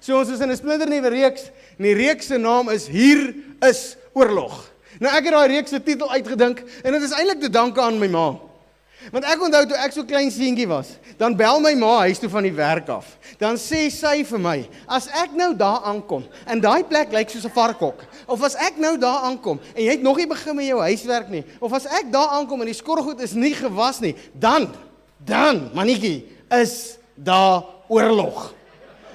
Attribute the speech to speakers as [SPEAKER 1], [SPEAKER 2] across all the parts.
[SPEAKER 1] So ons is in 'n splinternuwe reeks, en die reeks se naam is Hier is oorlog. Nou ek het daai reeks se titel uitgedink, en dit is eintlik te danke aan my ma. Want ek onthou toe ek so klein seentjie was, dan bel my ma huis toe van die werk af. Dan sê sy vir my, as ek nou daar aankom, en daai plek lyk soos 'n varkhok, of as ek nou daar aankom, en jy het nog nie begin met jou huiswerk nie, of as ek daar aankom en die skorrelgoed is nie gewas nie, dan, mannetjie, is daar oorlog.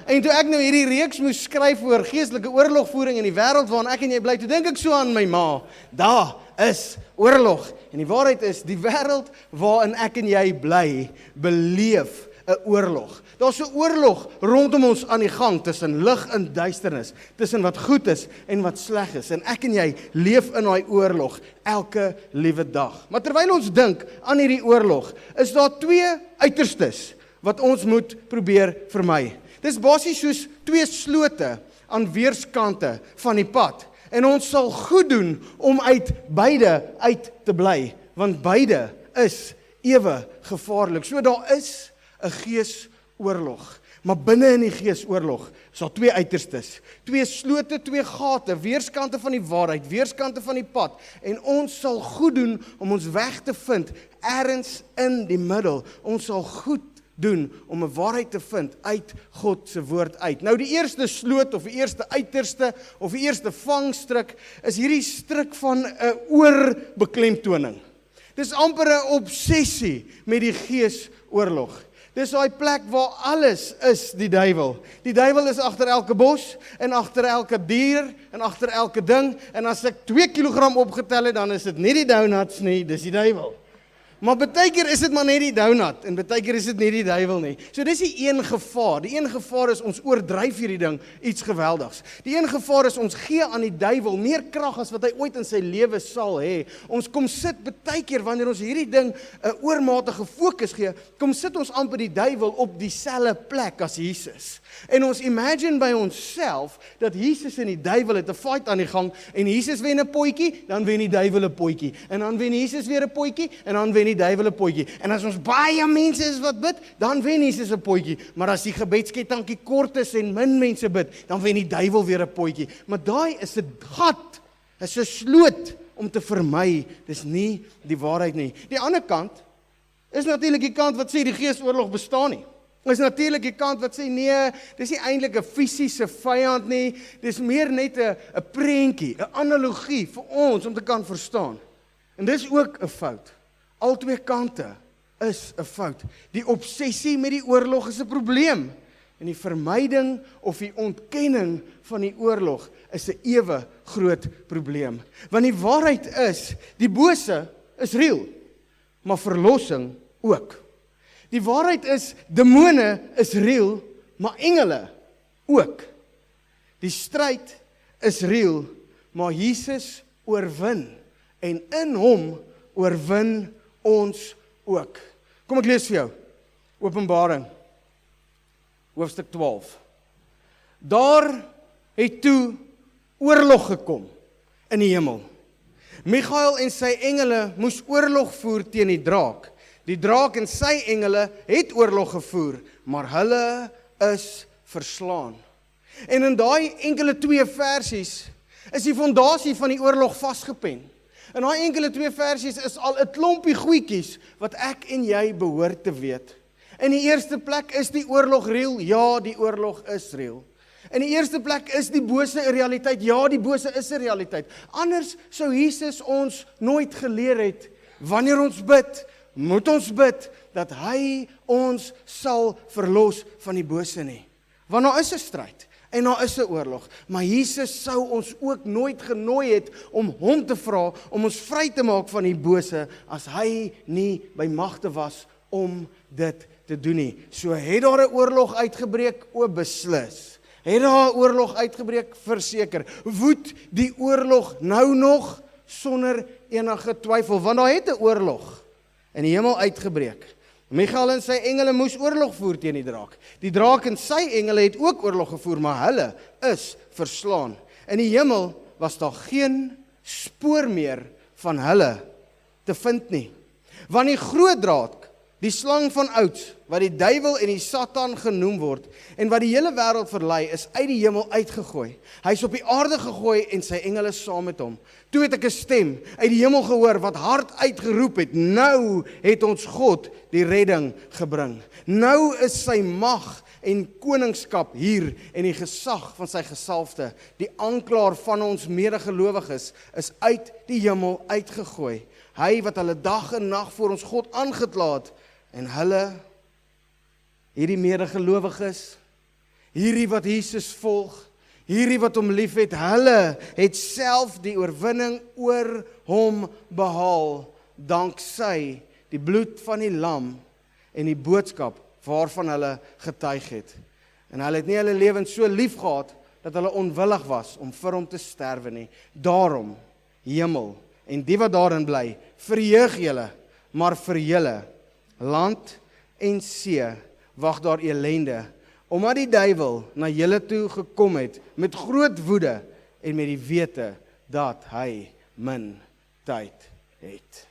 [SPEAKER 1] En toe ek nou hierdie reeks moes skryf oor geestelike oorlogvoering in die wêreld waarin ek en jy bly, toe dink ek so aan my ma, daar is oorlog. En die waarheid is, die wêreld waarin ek en jy bly, beleef 'n oorlog. Daar's 'n oorlog rondom ons aan die gang, tussen lig en duisternis, tussen wat goed is en wat sleg is. En ek en jy leef in daai oorlog elke liewe dag. Maar terwyl ons dink aan hierdie oorlog, is daar twee uiterstes wat ons moet probeer vermy. Dis basies soos twee slote aan weerskante van die pad. En ons sal goed doen om uit beide uit te bly, want beide is ewe gevaarlik. So daar is 'n geesoorlog, maar binne in die geesoorlog is daar twee uiterstes, twee slote, twee gate, weerskante van die waarheid, weerskante van die pad, en ons sal goed doen om ons weg te vind ergens in die middel. Ons sal goed doen om 'n waarheid te vind uit God se woord uit. Nou die eerste sloot of die eerste uiterste of die eerste vangstrik is hierdie stryk van 'n oorbeklemtoning. Dis amper 'n obsessie met die geesoorlog. Dis daai plek waar alles is die duiwel. Die duiwel is agter elke bos en agter elke dier en agter elke ding, en as ek 2 kilogram opgetel het, dan is dit nie die donuts nie, dis die duiwel. Maar baie keer is dit maar net die donut, en baie keer is dit nie die duiwel nie. So dis die een gevaar. Die een gevaar is ons oordryf hierdie ding iets geweldigs. Die een gevaar is ons gee aan die duiwel meer krag as wat hy ooit in sy lewe sal hê. Ons kom sit baie keer wanneer ons hierdie ding 'n oormatige fokus gee, kom sit ons amper die duiwel op dieselfde plek as Jesus. En ons imagine by onsself dat Jesus en die duiwel het 'n fight aan die gang, en Jesus wen 'n potjie, dan wen die duiwel 'n potjie. En dan wen Jesus weer 'n potjie, en dan wen die duiwel 'n potjie. En as ons baie mense is wat bid, dan wen Jesus 'n potjie. Maar as die gebedskettinkie kort is en min mense bid, dan wen die duiwel weer 'n potjie. Maar daai is 'n gat, is 'n sloot om te vermy. Dis nie die waarheid nie. Die ander kant is natuurlik die kant wat sê die geesoorlog bestaan nie. Is natuurlik die kant wat sê nee, dis nie eintlik 'n fisiese vyand nie, dis meer net 'n prentjie, 'n analogie vir ons om te kan verstaan. En dis ook 'n fout. Al twee kante is 'n fout. Die obsessie met die oorlog is 'n probleem, en die vermyding of die ontkenning van die oorlog is 'n ewe groot probleem. Want die waarheid is, die bose is reël, maar verlossing ook. Die waarheid is, demone is reël, maar engele ook. Die stryd is reël, maar Jesus oorwin, en in hom oorwin ons ook. Kom ek lees vir jou, Openbaring, hoofstuk 12. Daar het toe oorlog gekom in die hemel. Michael en sy engele moes oorlog voer teen die draak. Die draak en sy engele het oorlog gevoer, maar hulle is verslaan. En in daai enkele 2 versies is die fondasie van die oorlog vasgepen. In daai enkele 2 versies is al 'n klompie goedjies wat ek en jy behoort te weet. In die eerste plek is die oorlog reël. Ja, die oorlog is reël. In die eerste plek is die bose 'n realiteit. Ja, die bose is 'n realiteit. Anders sou Jesus ons nooit geleer het, wanneer ons bid, moet ons bid dat hy ons sal verlos van die bose nie. Want daar is 'n stryd en daar is 'n oorlog, maar Jesus sou ons ook nooit genooi het om hom te vra om ons vry te maak van die bose as hy nie by magte was om dit te doen nie. So het daar 'n oorlog uitgebreek? O, beslis. Het daar 'n oorlog uitgebreek? Verseker. Woed die oorlog nou nog sonder enige twyfel, want daar het 'n oorlog in die hemel uitgebreek. Michael en sy engele moes oorlog voer teen die draak. Die draak en sy engele het ook oorlog gevoer, maar hulle is verslaan. In die hemel was daar geen spoor meer van hulle te vind nie. Want die groot draak, Die slang van ouds, wat die duiwel en die Satan genoem word, en wat die hele wêreld verlei, is uit die hemel uitgegooi. Hy is op die aarde gegooi en sy engele saam met hom. Toe het ek 'n stem uit die hemel gehoor, wat hard uitgeroep het, nou het ons God die redding gebring. Nou is sy mag en koningskap hier en die gesag van sy gesalfde, die aanklaer van ons medegelowiges, is uit die hemel uitgegooi. Hy wat hulle dag en nag voor ons God aangekla het, en hulle, hierdie medegelowiges, hierdie wat Jesus volg, hierdie wat hom liefhet, hulle het self die oorwinning oor hom behaal, danksy die bloed van die lam en die boodskap waarvan hulle getuig het. En hulle het nie hulle lewens so lief gehad, dat hulle onwillig was om vir hom te sterwe nie. Daarom, hemel, en die wat daarin bly, verheug julle, maar vir julle, land en see, wag daar elende, omdat die duiwel na julle toe gekom het, met groot woede, en met die wete, dat hy min tyd het.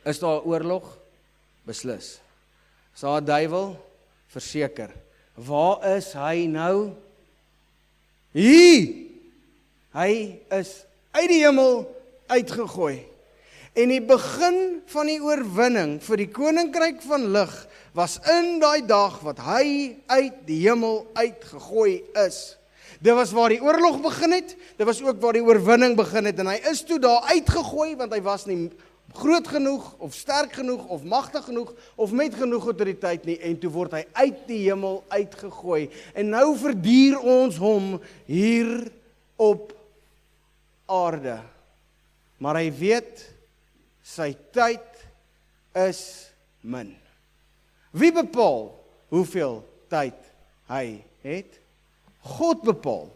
[SPEAKER 1] Is daar oorlog? Beslis. Is daar 'n duiwel? Verseker. Waar is hy nou? Hier! Hy is uit die hemel uitgegooi. En die begin van die oorwinning vir die koninkryk van lig was in daai dag wat hy uit die hemel uitgegooi is. Dit was waar die oorlog begin het, dit was ook waar die oorwinning begin het, en hy is toe daar uitgegooi, want hy was nie groot genoeg, of sterk genoeg, of magtig genoeg, of met genoeg autoriteit nie, en toe word hy uit die hemel uitgegooi, en nou verdier ons hom hier op aarde. Maar hy weet, sy tyd is min. Wie bepaal hoeveel tyd hy het? God bepaal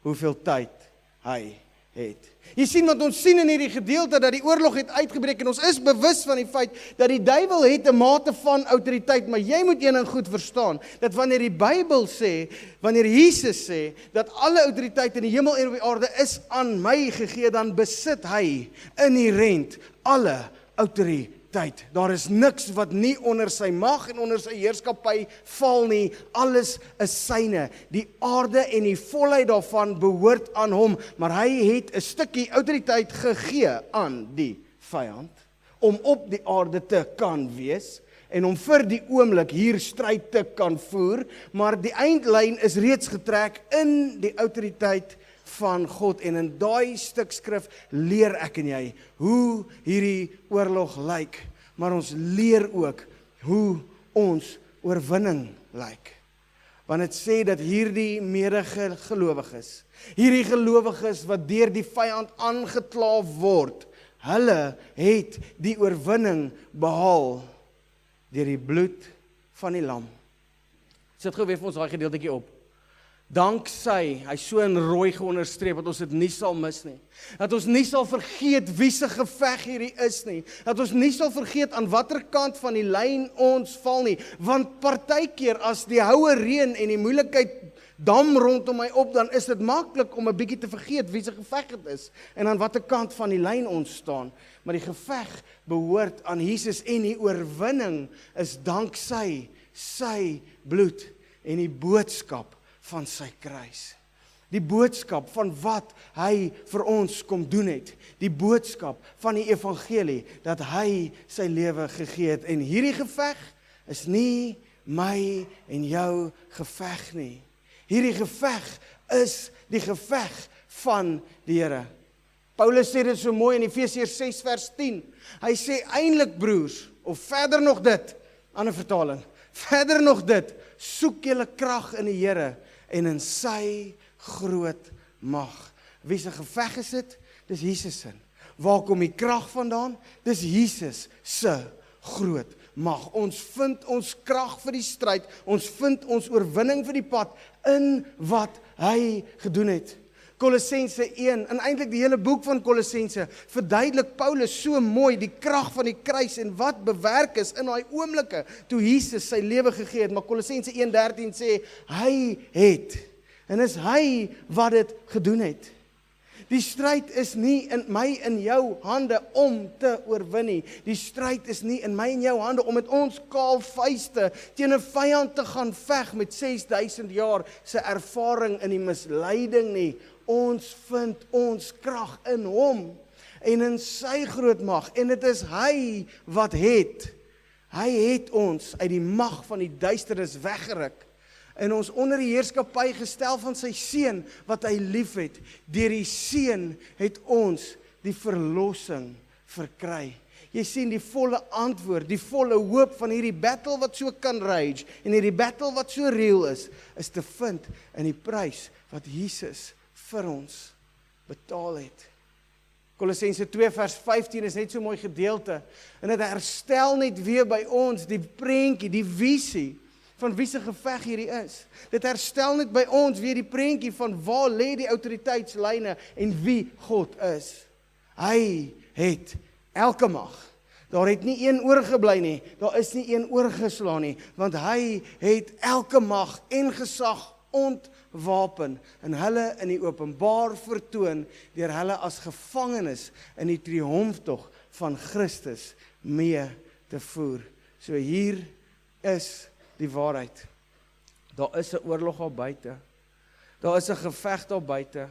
[SPEAKER 1] hoeveel tyd hy het. Jy sien wat ons sien in hierdie gedeelte, dat die oorlog het uitgebreek, en ons is bewus van die feit, dat die duiwel het 'n mate van autoriteit, maar jy moet een ding goed verstaan, dat wanneer die Bybel sê, wanneer Jesus sê, dat alle autoriteit in die hemel en op die aarde is aan my gegee, dan besit hy inherent alle autoriteit. Daar is niks wat nie onder sy mag en onder sy heerskappy val nie. Alles is syne. Die aarde en die volheid daarvan behoort aan hom, maar hy het 'n stukkie autoriteit gegee aan die vyand om op die aarde te kan wees en om vir die oomblik hier stryd te kan voer, maar die eindlyn is reeds getrek in die autoriteit van God, en in daai stuk skrif leer ek en jy hoe hierdie oorlog lyk, maar ons leer ook hoe ons oorwinning lyk. Want dit sê dat hierdie medegelowiges, hierdie gelowiges wat deur die vyand aangekla word, hulle het die oorwinning behaal deur die bloed van die lam. Sit gou weer vir ons daai gedeeltjie op. Danksy, hy so in rooi geonderstreep, dat ons dit nie sal mis nie. Dat ons nie sal vergeet wie se geveg hierdie is nie. Dat ons nie sal vergeet aan watter kant van die lyn ons val nie. Want partykeer as die houe reën en die moeilikheid dam rondom my op, dan is dit maklik om 'n bietjie te vergeet wie se geveg dit is en aan watter kant van die lyn ons staan. Maar die geveg behoort aan Jesus, en die oorwinning is danksy sy bloed en die boodskap van sy kruis. Die boodskap van wat hy vir ons kom doen het. Die boodskap van die evangelie, dat hy sy lewe gegee het. En hierdie geveg is nie my en jou geveg nie. Hierdie geveg is die geveg van die Here. Paulus sê dit so mooi in Efesiërs 6 vers 10. Hy sê eintlik broers, of verder nog dit, ander vertaling, verder nog dit, soek julle krag in die Here en in sy groot mag. Wie se geveg is dit? Dis Jesus se. Waar kom die krag vandaan? Dis Jesus se groot mag. Ons vind ons krag vir die stryd, ons vind ons oorwinning vir die pad in wat hy gedoen het. Kolossense 1, en eintlik die hele boek van Kolossense, verduidelik Paulus so mooi die krag van die kruis en wat bewerk is in daai oomblikke toe Jesus sy lewe gegee het. Maar Kolossense 1:13 sê, hy het, en is hy wat dit gedoen het. Die stryd is nie in my en jou hande om te oorwin nie. Die stryd is nie in my en jou hande om met ons kaal vuiste teen 'n vyand te gaan veg met 6000 jaar se ervaring in die misleiding nie. Ons vind ons krag in hom en in sy groot mag, en dit is hy wat het. Hy het ons uit die mag van die duisternis weggeruk en ons onder die heerskappy gestel van sy seun wat hy liefhet. Deur die seun het ons die verlossing verkry. Jy sien die volle antwoord, die volle hoop van hierdie battle wat so kan rage en hierdie battle wat so real is te vind in die prys wat Jesus vir ons betaal het. Kolossense 2 vers 15 is net so mooi gedeelte en dit herstel net weer by ons die prentjie, die visie van wie se geveg hierdie is. Dit herstel net by ons weer die prentjie van waar lê die autoriteitslyne en wie God is. Hy het elke mag. Daar het nie een oorgebly nie, daar is nie een oorgeslaan nie, want hy het elke mag en gesag ontwapen en hulle in die openbaar vertoon deur hulle as gevangenes in die triomftog van Christus mee te voer. So hier is die waarheid. Daar is 'n oorlog daar buite. Daar is 'n geveg daar buite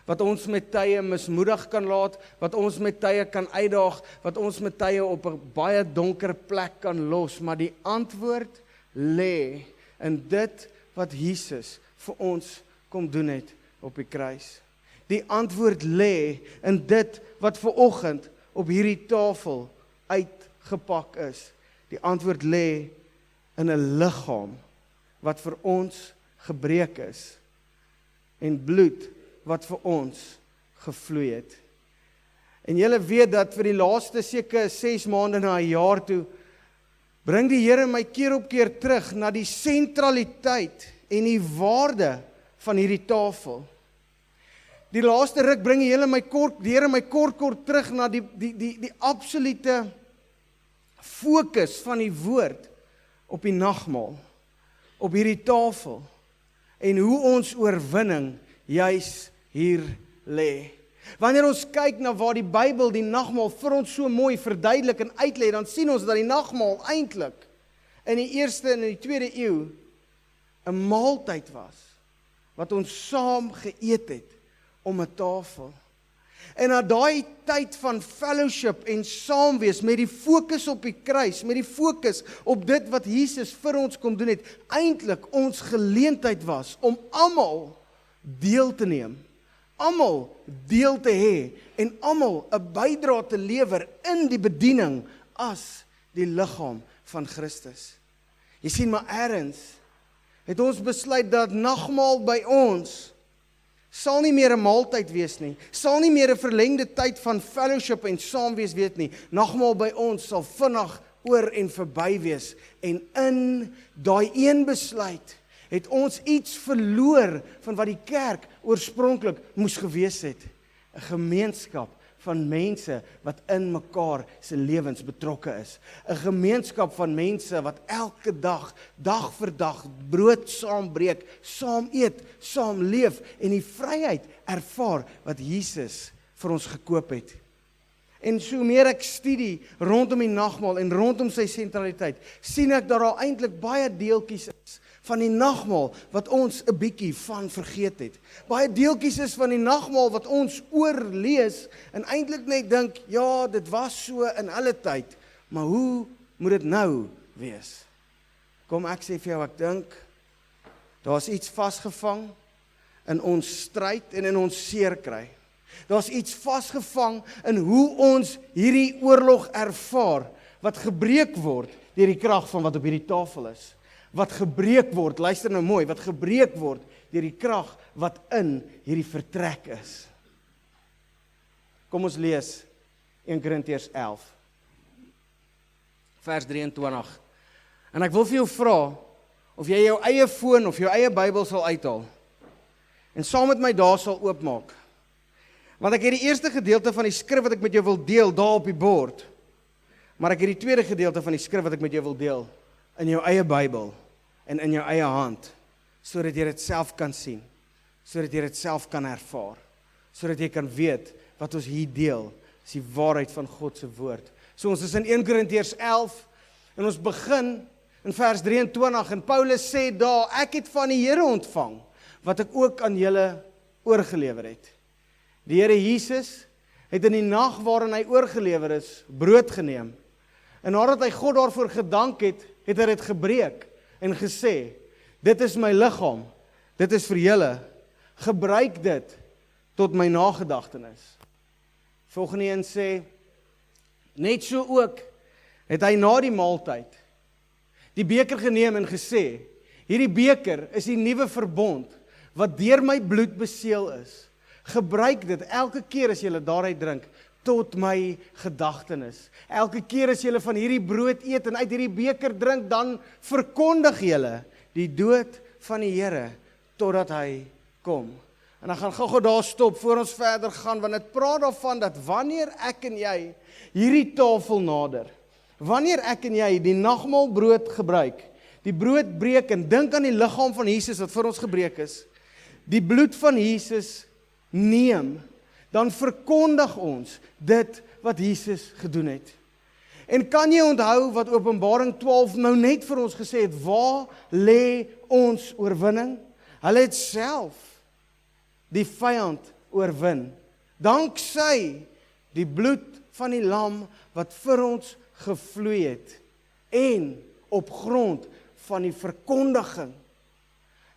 [SPEAKER 1] wat ons met tye mismoedig kan laat, wat ons met tye kan uitdaag, wat ons met tye op 'n baie donker plek kan los, maar die antwoord lê in dit wat Jesus vir ons kom doen het op die kruis. Die antwoord lê in dit wat ver oggend op hierdie tafel uitgepak is. Die antwoord lê in 'n liggaam wat vir ons gebreek is en bloed wat vir ons gevloei het. En julle weet dat vir die laaste seker 6 maande na 'n jaar toe bring die Here my keer op keer terug na die sentraliteit en die waarde van hierdie tafel. Die laaste ruk bring die Here my kort terug na die absolute fokus van die woord op die nagmaal, op hierdie tafel, en hoe ons oorwinning juis hier lê. Wanneer ons kyk na waar die Bybel die nagmaal vir ons so mooi verduidelik en uitlê, dan sien ons dat die nagmaal eintlik in die 1ste en in die 2de eeu 'n maaltyd was, wat ons saam geëet het om 'n tafel. En na daai tyd van fellowship en saam wees met die fokus op die kruis, met die fokus op dit wat Jesus vir ons kom doen het, eintlik ons geleentheid was om almal deel te neem, almal deel te hê en almal 'n bydrae te lewer in die bediening as die liggaam van Christus. Jy sien, maar eerens het ons besluit dat nagmaal by ons sal nie meer 'n maaltyd wees nie, sal nie meer 'n verlengde tyd van fellowship en saamwees weet nie. Nagmaal by ons sal vinnig oor en verby wees, en in daai een besluit het ons iets verloor van wat die kerk oorspronklik moes gewees het. 'n Gemeenskap van mense wat in mekaar se lewens betrokke is. 'n Gemeenskap van mense wat elke dag, dag vir dag, brood saam breek, saam eet, saam leef en die vryheid ervaar wat Jesus vir ons gekoop het. En so meer ek studie rondom die nagmaal en rondom sy sentraliteit, sien ek dat daar eintlik baie deeltjies is van die nagmaal wat ons 'n bietjie van vergeet het. Baie deeltjies is van die nagmaal wat ons oorlees en eintlik net dink, ja, dit was so in hulle tyd, maar hoe moet dit nou wees? Kom ek sê vir jou, ek dink, daar's iets vasgevang in ons stryd en in ons seerkry. Daar's iets vasgevang in hoe ons hierdie oorlog ervaar, wat gebreek word deur die krag van wat op hierdie tafel is. Wat gebreek word, luister nou mooi, wat gebreek word deur die krag wat in hierdie vertrek is. Kom ons lees 1 Korintiërs 11, vers 23. En ek wil vir jou vra, of jy jou eie foon of jou eie Bybel sal uithaal, en saam met my daar sal oopmaak. Want ek het die eerste gedeelte van die skrif wat ek met jou wil deel, daar op die bord, maar ek het die tweede gedeelte van die skrif wat ek met jou wil deel, in jou eie Bybel, en in jou eie hand, sodat jy dit self kan sien, sodat jy dit self kan ervaar, sodat jy kan weet wat ons hier deel, is die waarheid van God se woord. So ons is in 1 Korintiërs 11 en ons begin in vers 23 en Paulus sê daar, ek het van die Here ontvang wat ek ook aan julle oorgelewer het. Die Here Jesus het in die nag waarin hy oorgelewer is, brood geneem. En nadat hy God daarvoor gedank het, het hy dit gebreek en gesê, dit is my liggaam, dit is vir julle, gebruik dit tot my nagedagtenis. Volgende een sê, net so ook het hy na die maaltyd die beker geneem en gesê, hierdie beker is die nuwe verbond wat deur my bloed beseël is. Gebruik dit elke keer as jy daaruit drink tot my gedagtenis. Elke keer as jy van hierdie brood eet en uit hierdie beker drink, dan verkondig jy die dood van die Here totdat hy kom. En dan gaan gou daar stop voor ons verder gaan, want dit praat daarvan dat wanneer ek en jy hierdie tafel nader, wanneer ek en jy die nagmaalbrood gebruik, die brood breek en dink aan die liggaam van Jesus wat vir ons gebreek is, die bloed van Jesus neem, dan verkondig ons dit wat Jesus gedoen het. En kan jy onthou wat Openbaring 12 nou net vir ons gesê het, waar lê ons oorwinning? Hulle het self die vyand oorwin, danksy die bloed van die lam wat vir ons gevloei het, en op grond van die verkondiging,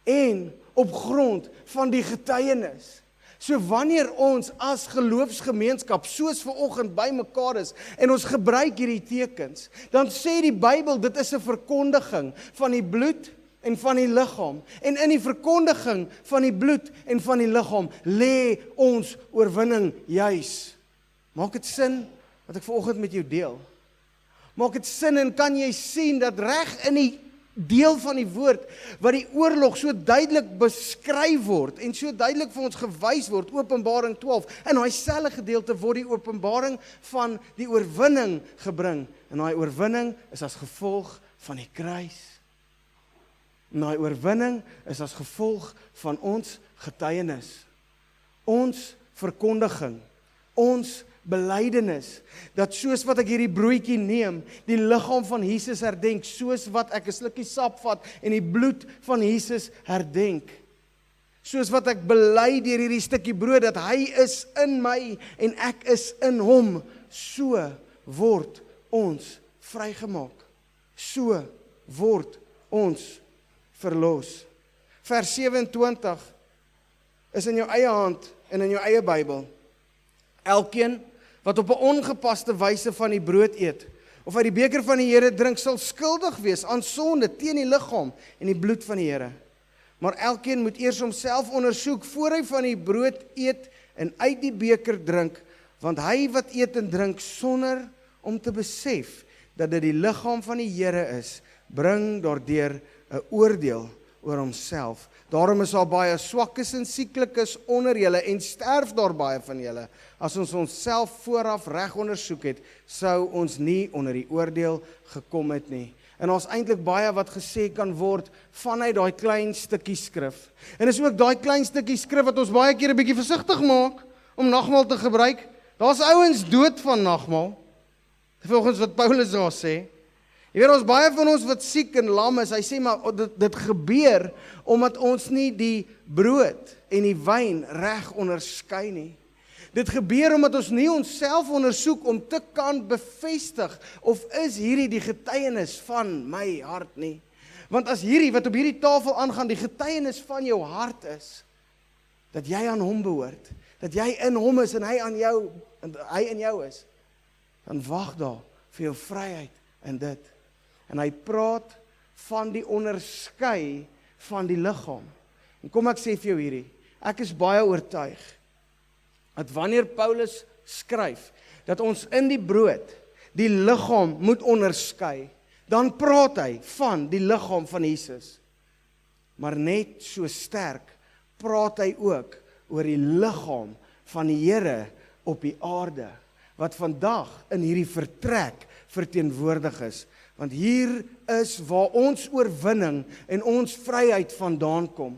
[SPEAKER 1] en op grond van die getuienis. So wanneer ons as geloofsgemeenskap soos vanoggend by mekaar is en ons gebruik hierdie tekens, dan sê die Bybel dit is 'n verkondiging van die bloed en van die liggaam. En in die verkondiging van die bloed en van die liggaam lê ons oorwinning juis. Maak dit sin wat ek vanoggend met jou deel? Maak dit sin en kan jy sien dat reg in die deel van die woord, wat die oorlog so duidelik beskryf word, en so duidelik vir ons gewys word, Openbaring 12, in daai selfde gedeelte word die openbaring van die oorwinning gebring, en daai oorwinning is as gevolg van die kruis. En daai oorwinning is as gevolg van ons getuienis, ons verkondiging, ons belydenis, dat soos wat ek hierdie broodjie neem, die liggaam van Jesus herdenk, soos wat ek 'n slukkie sap vat en die bloed van Jesus herdenk, soos wat ek bely deur hierdie stukkie brood, dat hy is in my en ek is in hom, so word ons vrygemaak, so word ons verlos. Vers 27 is in jou eie hand en in jou eie Bybel. Elkeen wat op 'n ongepaste wyse van die brood eet, of uit die beker van die Here drink, sal skuldig wees aan sonde teen die liggaam en die bloed van die Here. Maar elkeen moet eers homself ondersoek voor hy van die brood eet en uit die beker drink, want hy wat eet en drink sonder om te besef dat dit die liggaam van die Here is, bring daardeur 'n oordeel oor homself. Daarom is daar baie swakkes en sieklikes onder julle en sterf daar baie van julle. As ons onsself vooraf reg ondersoek het, sou ons nie onder die oordeel gekom het nie. En ons eintlik baie wat gesê kan word vanuit daai klein stukkie skrif. En is ook daai klein stukkie skrif wat ons baie keer 'n bietjie versigtig maak om nagmaal te gebruik. Daar's ouens dood van nagmaal. Volgens wat Paulus daar sê. Jy weet, ons baie van ons wat siek en lam is, hy sê maar dit gebeur omdat ons nie die brood en die wyn reg onderskei nie. Dit gebeur omdat ons nie onsself ondersoek om te kan bevestig of is hierdie die getuienis van my hart nie. Want as hierdie wat op hierdie tafel aangaan die getuienis van jou hart is, dat jy aan hom behoort, dat jy in hom is en hy aan jou, en hy in jou is, dan wag daar vir jou vryheid in dit. En hy praat van die onderskei van die liggaam. En kom ek sê vir jou hierdie, ek is baie oortuig, dat wanneer Paulus skryf, dat ons in die brood, die liggaam moet onderskei, dan praat hy van die liggaam van Jesus. Maar net so sterk, praat hy ook oor die liggaam van die Here op die aarde, wat vandag in hierdie vertrek verteenwoordig is. Want hier is waar ons oorwinning en ons vryheid vandaan kom.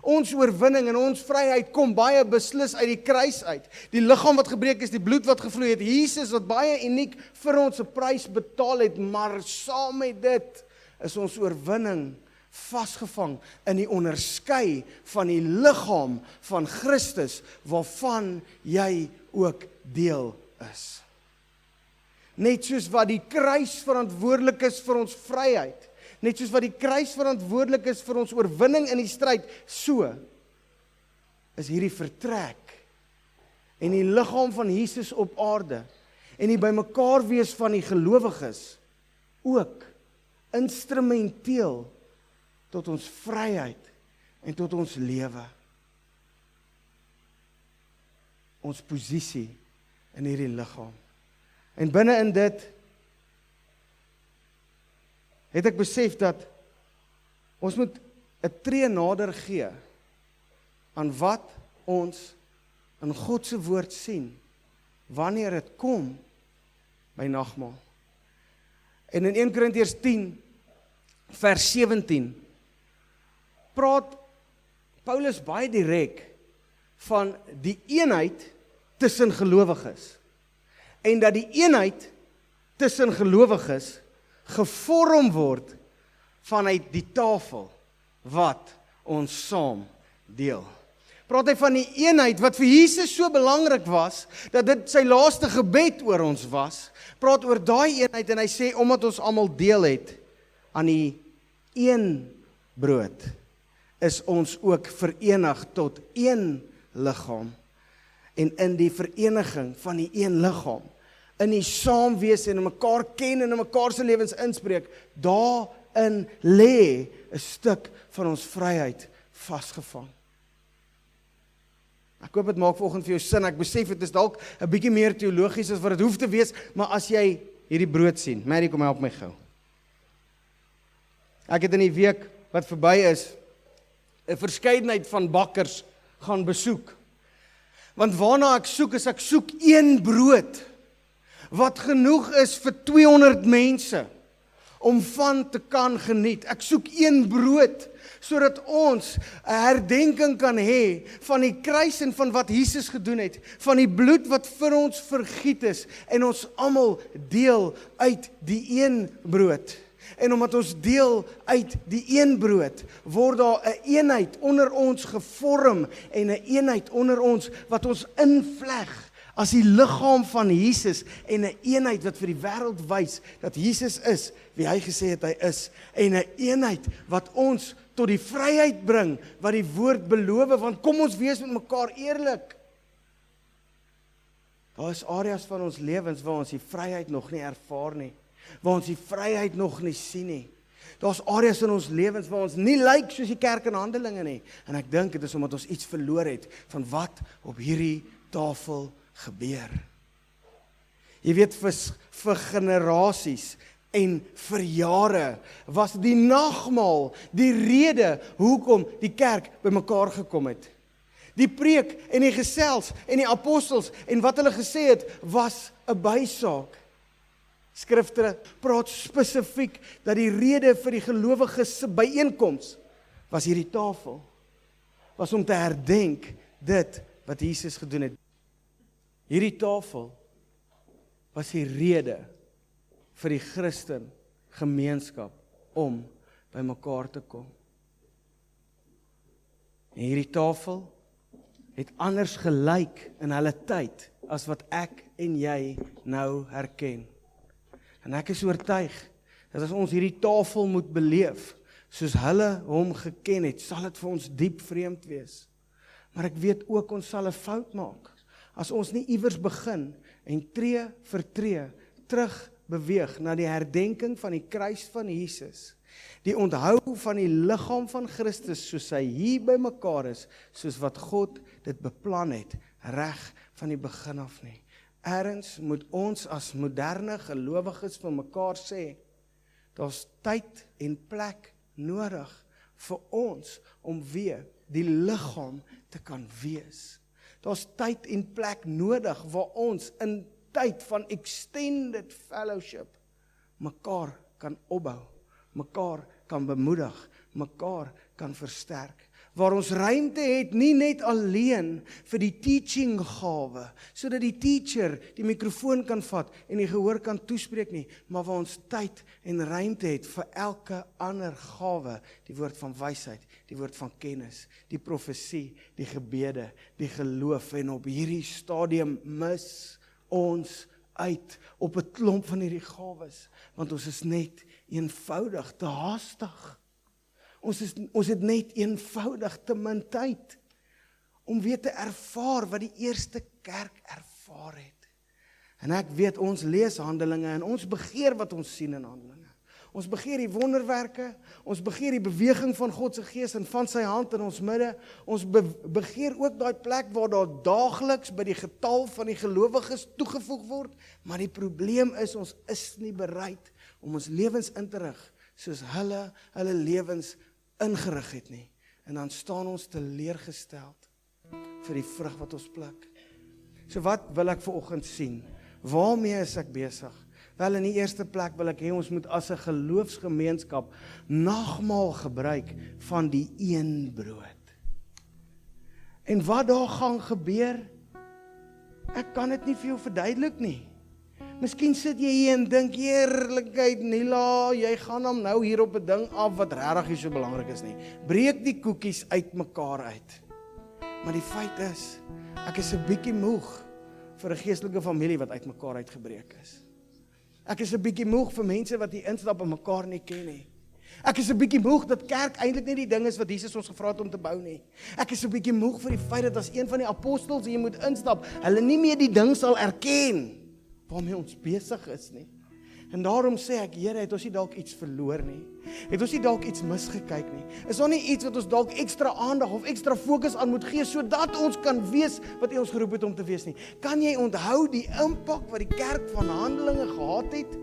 [SPEAKER 1] Ons oorwinning en ons vryheid kom baie beslis uit die kruis uit. Die liggaam wat gebreek is, die bloed wat gevloei het, Jesus wat baie uniek vir ons 'n prys betaal het, maar saam met dit is ons oorwinning vasgevang in die onderskei van die liggaam van Christus, waarvan jy ook deel is. Net soos wat die kruis verantwoordelik is vir ons vryheid, net soos wat die kruis verantwoordelik is vir ons oorwinning in die stryd, so is hierdie vertrek en die liggaam van Jesus op aarde en die bymekaar wees van die gelowiges ook instrumenteel tot ons vryheid en tot ons lewe. Ons posisie in hierdie liggaam. En binne in dit het ek besef dat ons moet 'n tree nader gee aan wat ons in God se woord sien wanneer dit kom by nagmaal. En in 1 Korintiërs 10 vers 17 praat Paulus baie direk van die eenheid tussen gelowiges en dat die eenheid tussen gelowiges gevorm word vanuit die tafel wat ons saam deel. Praat hy van die eenheid wat vir Jesus so belangrik was, dat dit sy laaste gebed oor ons was, praat oor daai eenheid en hy sê, omdat ons almal deel het aan die een brood, is ons ook verenig tot een liggaam. En in die vereniging van die een liggaam, in die saamwees en in mekaar ken en in mekaar se lewens inspreek, daarin lê 'n stuk van ons vryheid vasgevang. Ek hoop dit maak vanoggend vir jou sin. Ek besef dit is dalk 'n bietjie meer teologies as wat dit hoef te wees, maar as jy hierdie brood sien, Mary, kom help my gou. Ek het in die week wat verby is 'n verskeidenheid van bakkers gaan besoek. Want waarna ek soek is, ek soek een brood wat genoeg is vir 200 mense om van te kan geniet. Ek soek een brood sodat ons 'n herdenking kan hê van die kruis en van wat Jesus gedoen het, van die bloed wat vir ons vergiet is en ons almal deel uit die een brood. En omdat ons deel uit die een brood, word daar 'n eenheid onder ons gevorm en 'n eenheid onder ons wat ons invleg as die liggaam van Jesus en 'n eenheid wat vir die wêreld wys dat Jesus is wie hy gesê het hy is en 'n eenheid wat ons tot die vryheid bring wat die woord beloof, want kom ons wees met mekaar eerlik. Daar is areas van ons lewens waar ons die vryheid nog nie ervaar nie, waar ons die vryheid nog nie sien nie. Daar's areas in ons lewens waar ons nie lyk soos die kerk in Handelinge nie. En ek dink dit is omdat ons iets verloor het van wat op hierdie tafel gebeur. Jy weet, vir generasies en vir jare was die nagmaal die rede hoekom die kerk bymekaar gekom het. Die preek en die gesels en die apostels en wat hulle gesê het was 'n bysaak. Skrifte praat spesifiek dat die rede vir die gelowiges se byeenkoms was hierdie tafel. Was om te herdenk dit wat Jesus gedoen het. Hierdie tafel was die rede vir die Christen gemeenskap om by mekaar te kom. En hierdie tafel het anders gelyk in hulle tyd as wat ek en jy nou herken. En ek is oortuig dat as ons hierdie tafel moet beleef soos hulle hom geken het, sal dit vir ons diep vreemd wees. Maar ek weet ook ons sal 'n fout maak as ons nie iewers begin en tree vir tree terug beweeg na die herdenking van die kruis van Jesus. Die onthou van die liggaam van Christus soos hy hier by mekaar is, soos wat God dit beplan het, reg van die begin af nie. Ergens moet ons as moderne gelowiges vir mekaar sê, daar's tyd en plek nodig vir ons om weer die liggaam te kan wees. Daar's tyd en plek nodig waar ons in tyd van extended fellowship mekaar kan opbou, mekaar kan bemoedig, mekaar kan versterk. waar ons ruimte het, nie net alleen vir die teaching gawe, sodat die teacher die mikrofoon kan vat en die gehoor kan toespreek nie, maar waar ons tyd en ruimte het vir elke ander gawe, die woord van wysheid, die woord van kennis, die profesie, die gebede, die geloof, en op hierdie stadium mis ons uit op 'n klomp van hierdie gawes, want ons is net eenvoudig te haastig. Ons het net eenvoudig te min tyd om weer te ervaar wat die eerste kerk ervaar het. En ek weet, ons lees Handelinge en ons begeer wat ons sien in Handelinge. Ons begeer die wonderwerke, ons begeer die beweging van God se Gees en van sy hand in ons midde. Ons begeer ook daai plek waar daar daagliks by die getal van die gelowiges toegevoeg word, maar die probleem is, ons is nie bereid om ons lewens in te rig soos hulle lewens ingerig het nie. En dan staan ons teleurgesteld vir die vrug wat ons pluk. So wat wil ek vanoggend sien? Waarmee is ek besig? Wel, in die eerste plek wil ek hê ons moet as 'n geloofsgemeenskap nagmaal gebruik van die een brood. En wat daar gaan gebeur, ek kan dit nie vir jou verduidelik nie. Miskien sit jy hier en dink, eerlikheid, Nila, jy gaan hom nou hier op 'n ding af wat regtig nie so belangrik is nie. Breek die koekies uit mekaar uit. Maar die feit is, ek is 'n bietjie moeg vir 'n geestelike familie wat uit mekaar uitgebreek is. Ek is 'n bietjie moeg vir mense wat hier instap en mekaar nie ken nie. Ek is 'n bietjie moeg dat kerk eintlik nie die ding is wat Jesus ons gevra het om te bou nie. Ek is 'n bietjie moeg vir die feit dat as een van die apostels hier moet instap, hulle nie meer die ding sal erken waarmee ons besig is nie. En daarom sê ek, Here, het ons nie dalk iets verloor nie? Het ons nie dalk iets misgekyk nie? Is daar nie iets wat ons dalk ekstra aandag of ekstra fokus aan moet gee, sodat ons kan wees wat U ons geroep het om te wees nie? Kan jy onthou die impak wat die kerk van Handelinge gehad het?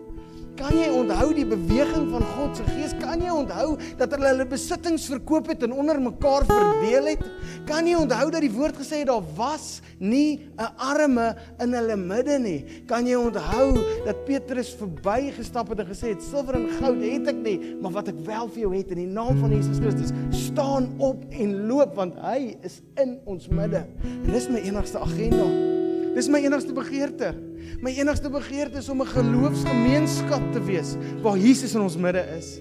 [SPEAKER 1] Kan jy onthou die beweging van God se Gees? Kan jy onthou dat hulle besittings verkoop het en onder mekaar verdeel het? Kan jy onthou dat die woord gesê het, daar was nie 'n arme in hulle midde nie? Kan jy onthou dat Petrus verbygestap het en gesê het, silwer en goud het ek nie, maar wat ek wel vir jou het, in die naam van Jesus Christus, staan op en loop, want hy is in ons midde. En dis my enigste agenda. Dis my enigste begeerte. My enigste begeerte is om 'n geloofsgemeenskap te wees, waar Jesus in ons midde is.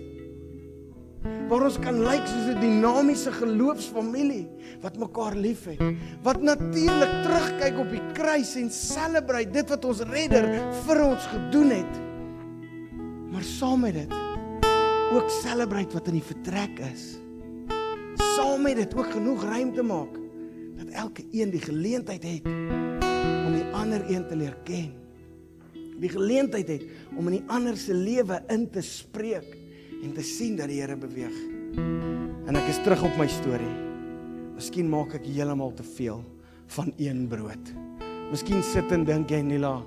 [SPEAKER 1] Waar ons kan lyk soos 'n dinamiese geloofsfamilie, wat mekaar lief het. Wat natuurlik terugkyk op die kruis en celebrate dit wat ons redder vir ons gedoen het. Maar saam met dit, ook celebrate wat in die vertrek is. Saam met dit ook genoeg ruimte maak, dat elke een die geleentheid het om die ander een te leer ken. Die geleentheid het om in die ander se lewe in te spreek en te sien dat die Here beweeg. En ek is terug op my storie. Miskien maak ek heeltemal te veel van een brood. Miskien sit en dink jy, Nila,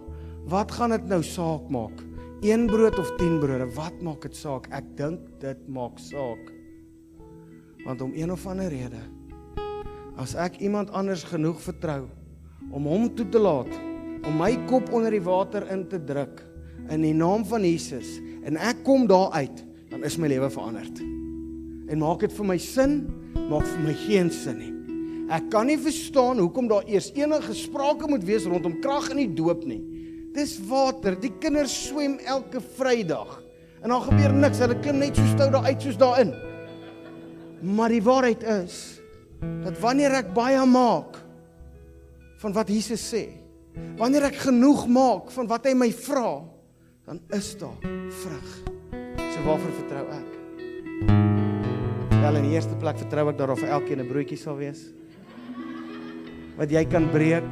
[SPEAKER 1] wat gaan dit nou saak maak? 1 brood of 10 brode, wat maak dit saak? Ek dink dit maak saak. Want om een of ander rede, as ek iemand anders genoeg vertrou om hom toe te laat, om my kop onder die water in te druk, in die naam van Jesus, en ek kom daar uit, dan is my lewe veranderd. En maak dit vir my sin, maak vir my geen sin nie. Ek kan nie verstaan hoekom daar eers enige sprake moet wees rondom krag in die doop nie. Dis water, die kinders swem elke Vrydag, en daar gebeur niks, hulle klim net so stout daar uit soos daarin. Maar die waarheid is, dat wanneer ek baie maak van wat Jesus sê, wanneer ek genoeg maak van wat hy my vra, dan is daar vrug. So waarvoor vertrou ek? Wel, in die eerste plek vertrou ek daarop vir elkeen 'n broodjie sal wees, wat jy kan breek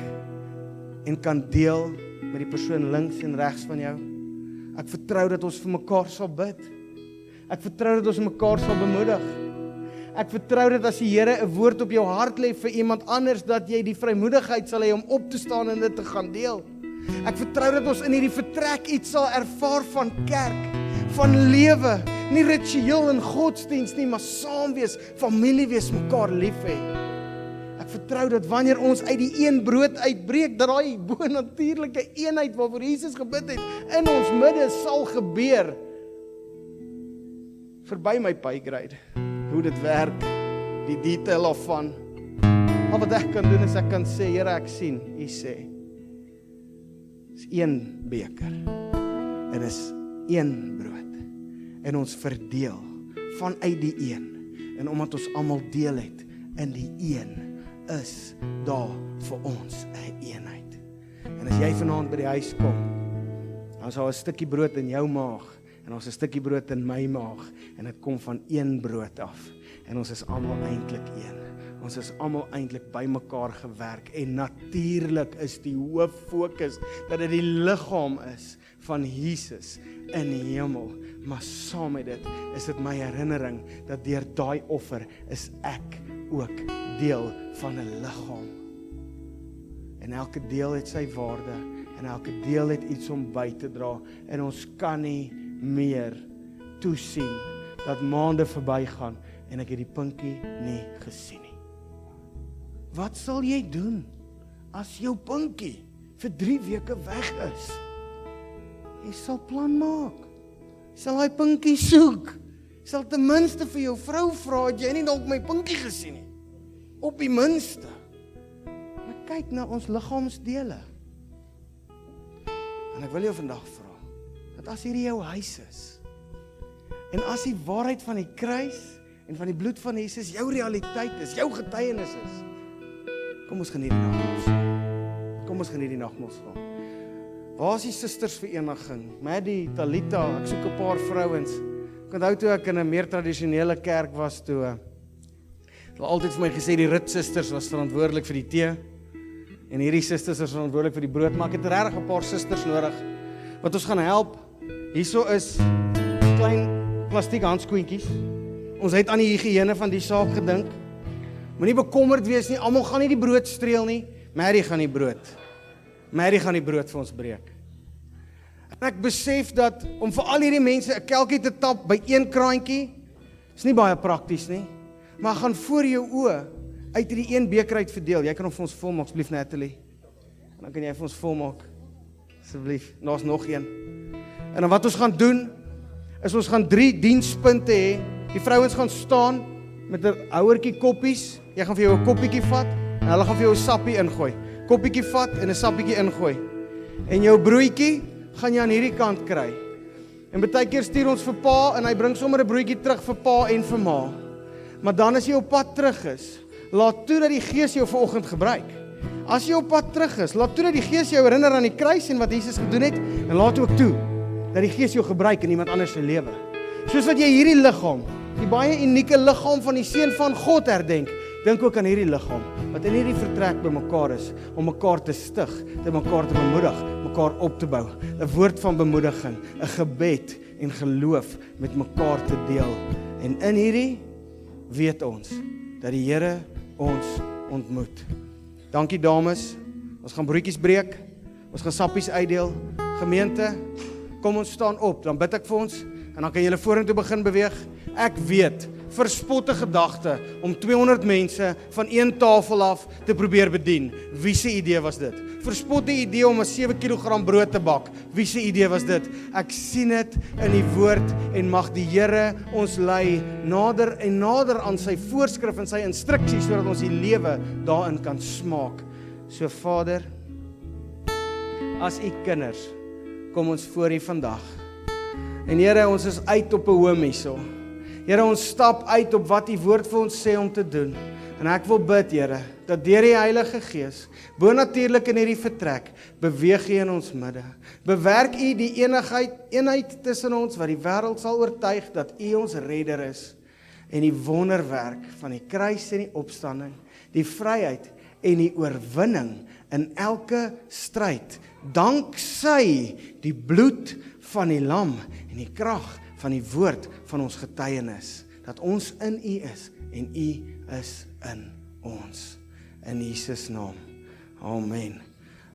[SPEAKER 1] en kan deel met die persoon links en regs van jou. Ek vertrou dat ons vir mekaar sal bid. Ek vertrou dat ons mekaar sal bemoedig. Ek vertrou dat as die Here 'n woord op jou hart lê vir iemand anders, dat jy die vrymoedigheid sal hê om op te staan en dit te gaan deel. Ek vertrou dat ons in hierdie vertrek iets sal ervaar van kerk, van lewe, nie ritueel en godsdienst nie, maar saam wees, familie wees, mekaar lief hê. Ek vertrou dat wanneer ons uit die een brood uitbreek, dat daai bonatuurlike eenheid waarvoor Jesus gebid het, in ons midde sal gebeur. Verby my pay grade, hoe dit werk, die detail daarvan. Al wat ek kan doen is ek kan sê, Here, ek sien, U sê, is 1 beker, en is 1 brood, en ons verdeel vanuit die 1, en omdat ons almal deel het in die 1, is daar vir ons 'n eenheid. En as jy vanaand by die huis kom, dan is daar 'n stukkie brood in jou maag, en ons 'n stukkie brood in my maag, en dit kom van 1 brood af, en ons is almal eintlik 1. Ons is almal eintlik by mekaar gewerk, en natuurlik is die hooffokus dat dit die liggaam is van Jesus in die hemel, maar saam met dit is dit my herinnering dat deur daai offer is ek ook deel van 'n liggaam. En elke deel het sy waarde, en elke deel het iets om by te dra, en ons kan nie meer toesien dat maande verbygaan en ek het die pinkie nie gesien nie. Wat sal jy doen as jou pinkie vir 3 weke weg is? Jy sal plan maak. Jy sal daai pinkie soek. Jy sal ten minste vir jou vrou vra, het jy nie dalk my pinkie gesien nie? Op die minste. Maar kyk na ons liggaamsdele. En ek wil jou vandag vra, dat as hierdie jou huis is, en as die waarheid van die kruis en van die bloed van Jesus jou realiteit is, jou getuienis is, kom ons geniet die nagmaal. Kom ons geniet die nagmaal. Waar is die sistersvereniging? Maddie, Talita, ek soek 'n paar vrouens. Ek onthou toe ek in 'n meer tradisionele kerk was toe. Hulle altyd vir my gesê die ritsusters was verantwoordelik vir die tee en hierdie susters is verantwoordelik vir die brood, maar ek het regtig 'n paar susters nodig wat ons gaan help. Hierso is klein plastiek handskoentjies. Ons het aan die higiëne van die saak gedink. Moenie bekommerd wees nie, almal gaan nie die brood streel nie. Mary gaan die brood vir ons breek. En ek besef dat om vir al hierdie mense 'n kelkie te tap by 1 kraantjie is nie baie prakties nie, maar gaan voor jou oë uit hierdie 1 beker uit verdeel. Jy kan hom vir ons volmaak, asseblief Natalie. En dan kan jy vir ons volmaak. Asseblief, daar's nog een. En dan wat ons gaan doen, is ons gaan 3 dienspunte hê. Die vrouens gaan staan met 'n houertjie koppies. Jy gaan vir jou 'n koppietjie vat en hulle gaan vir jou 'n sappie ingooi. Koppietjie vat en 'n sappietjie ingooi. En jou broodjie gaan jy aan hierdie kant kry. En baie keer stuur ons vir pa en hy bring sommer 'n broodjie terug vir pa en vir ma. Maar dan as jy op pad terug is, laat toe dat die Gees jou vanoggend gebruik. As jy op pad terug is, laat toe dat die Gees jou herinner aan die kruis en wat Jesus gedoen het, en laat ook toe dat die Gees jou gebruik in iemand anders se lewe. Soos wat jy hierdie liggaam, die baie unieke liggaam van die Seun van God herdenk, dink ook aan hierdie liggaam wat in hierdie vertrek by mekaar is om mekaar te stig, te mekaar te bemoedig, mekaar op te bou, 'n woord van bemoediging, 'n gebed en geloof met mekaar te deel. En in hierdie weet ons dat die Here ons ontmoet. Dankie dames, ons gaan broodjies breek, ons gaan sappies uitdeel. Gemeente, kom ons staan op, dan bid ek vir ons en dan kan julle vorentoe begin beweeg. Ek weet, verspotte gedagte om 200 mense van 1 tafel af te probeer bedien. Wie se idee was dit? Verspotte idee om 'n 7 kg brood te bak. Wie se idee was dit? Ek sien dit in die woord en mag die Here ons lei nader en nader aan sy voorskrif en sy instruksies sodat ons die lewe daarin kan smaak. So Vader, as u kinders, kom ons voor u vandag. En Here, ons is uit op 'n hoom hierso. Here, ons stap uit op wat die woord vir ons sê om te doen. En ek wil bid, Here, dat deur die Heilige Gees, bonatuurlik in hierdie vertrek, beweeg U in ons midde. Bewerk U die eenheid tussen ons, wat die wêreld sal oortuig dat U ons redder is. En die wonderwerk van die kruis en die opstanding, die vryheid en die oorwinning in elke stryd, danksy die bloed van die lam en die krag van die woord van ons getuienis, dat ons in U is en U is in ons. In Jesus naam. Amen.